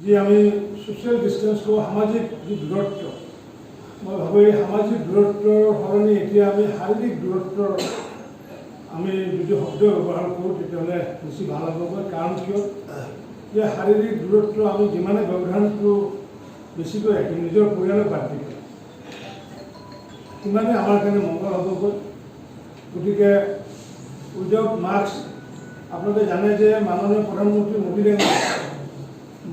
যি আমি social distance কওঁ, সামাজিক যি দূৰত্ব, মই ভাবোঁ এই সামাজিক দূৰত্বৰ সলনি এতিয়া আমি শাৰীৰিক দূৰত্বৰ আমি যদি শব্দ ব্যৱহাৰ কৰোঁ তেতিয়াহ'লে বেছি ভাল হ'বগৈ। কাৰণ কিয় যে শাৰীৰিক দূৰত্ব আমি যিমানে ব্যৱধানটো বেছিকৈ ৰাখিম নিজৰ পৰিয়ালৰ বাদ দি সিমানে আমাৰ কাৰণে মংগল হ'বগৈ। গতিকে উইদাউট মাস্ক, আপোনালোকে জানে যে মাননীয় প্ৰধানমন্ত্ৰী মোদী ডাঙৰীয়াই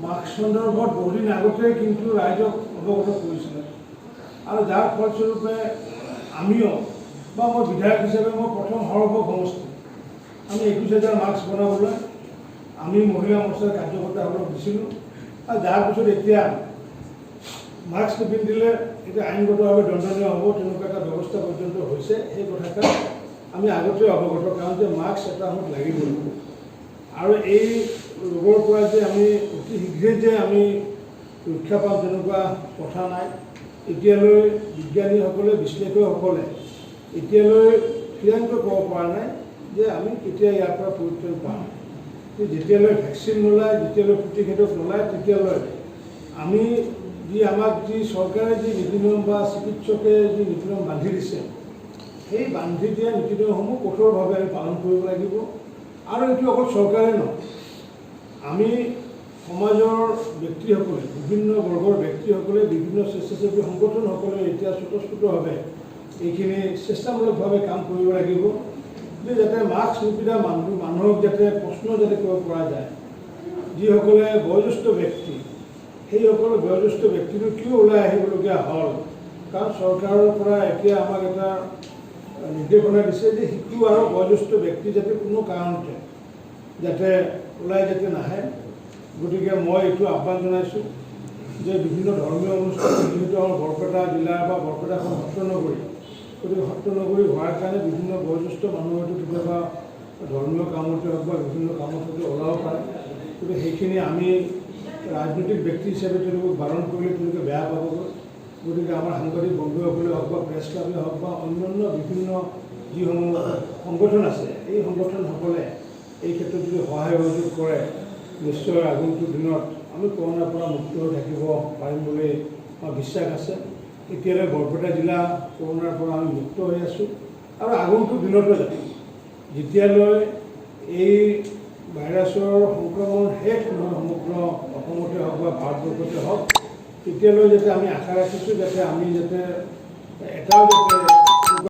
মাস্ক সন্দৰ্ভত বহুদিন আগতে কিন্তু ৰাইজক অৱগত কৰিছিলে, আৰু যাৰ ফলস্বৰূপে আমিও বা মই বিধায়ক হিচাপে মই প্ৰথম সৰ্ব সমষ্টি আমি 21,000 মাস্ক বনাবলৈ আমি মহিলা মৰ্চাৰ কাৰ্যকৰ্তাসকলক দিছিলোঁ। আৰু যাৰ পিছত এতিয়া মাস্ক নিপিন্ধিলে এতিয়া আইনগতভাৱে দণ্ডনীয় হ'ব, তেনেকুৱা এটা ব্যৱস্থা পৰ্যন্ত হৈছে। সেই কথাষাৰ আমি আগতে অৱগত, কাৰণ যে মাস্ক এটা সময়ত লাগিবই। আৰু এই ৰোগৰ পৰা যে আমি অতি শীঘ্ৰেই যে আমি ৰক্ষা পাম তেনেকুৱা কথা নাই। এতিয়ালৈ বিজ্ঞানীসকলে, বিশ্লেষকসকলে এতিয়ালৈ থিৰাংকৈ ক'ব পৰা নাই যে আমি কেতিয়া ইয়াৰ পৰা পৰিত্ৰাণ পাম। যেতিয়ালৈ ভেকচিন নোলায়, যেতিয়ালৈ প্ৰতিষেধক নোলায়, তেতিয়ালৈ আমি আমাক যি চৰকাৰে যি নীতি নিয়ম বা চিকিৎসকে যি নীতি নিয়ম বান্ধি দিছে, সেই বান্ধি দিয়া নীতি নিয়মসমূহ কঠোৰভাৱে আমি পালন কৰিব লাগিব। আৰু এইটো অকল চৰকাৰে নহয়, আমি সমাজৰ ব্যক্তিসকলে, বিভিন্ন বৰ্গৰ ব্যক্তিসকলে, বিভিন্ন স্বেচ্ছাসেৱী সংগঠনসকলে এতিয়া স্বতঃস্ফূৰ্তভাৱে এইখিনি চেষ্টামূলকভাৱে কাম কৰিব লাগিব যে যাতে মাস্ক নিপিন্ধা মানুহক যাতে প্ৰশ্ন যাতে কৰিব পৰা যায়। যিসকলে বয়োজ্যেষ্ঠ ব্যক্তি, সেইসকল বয়োজ্যেষ্ঠ ব্যক্তিটো কিয় ওলাই আহিবলগীয়া হ'ল? কাৰণ চৰকাৰৰ পৰা এতিয়া আমাক এটা নিৰ্দেশনা দিছে যে শিশু আৰু বয়োজ্যেষ্ঠ ব্যক্তি যাতে কোনো কাৰণতে যাতে ওলাই যাতে নাহে। গতিকে মই এইটো আহ্বান জনাইছোঁ যে বিভিন্ন ধৰ্মীয় অনুষ্ঠান, যিহেতু আমাৰ বৰপেটা জিলাৰ বা বৰপেটাখন সত্ৰনগৰী, গতিকে সত্ৰনগৰী হোৱাৰ কাৰণে বিভিন্ন বয়োজ্যেষ্ঠ মানুহ হয়তো কেতিয়াবা ধৰ্মীয় কামতে হওক বা বিভিন্ন কামত ওলাব পাৰে। গতিকে সেইখিনি আমি ৰাজনৈতিক ব্যক্তি হিচাপে তেওঁলোকক বাৰণ কৰিলে তেওঁলোকে বেয়া পাবগৈ। গতিকে আমাৰ সাংবাদিক বন্ধুসকলে হওক বা প্ৰেছ ক্লাবে হওক বা অন্যান্য বিভিন্ন যিসমূহ সংগঠন আছে, এই সংগঠনসকলে এই ক্ষেত্ৰত যদি সহায় সহযোগ কৰে, নিশ্চয় আগন্তুক দিনত আমি কৰোণাৰ পৰা মুক্ত হৈ থাকিব পাৰিম বুলি আমাৰ বিশ্বাস আছে। এতিয়ালৈ বৰপেটা জিলা কৰোণাৰ পৰা আমি মুক্ত হৈ আছোঁ, আৰু আগন্তুক দিনতো যাতে যেতিয়ালৈ এই ভাইৰাছৰ সংক্ৰমণ শেষ নহয় সমগ্ৰ অসমতে হওক বা ভাৰতবৰ্ষতে হওক, তেতিয়ালৈ যাতে আমি আশা ৰাখিছোঁ যাতে আমি যাতে এটাও যাতে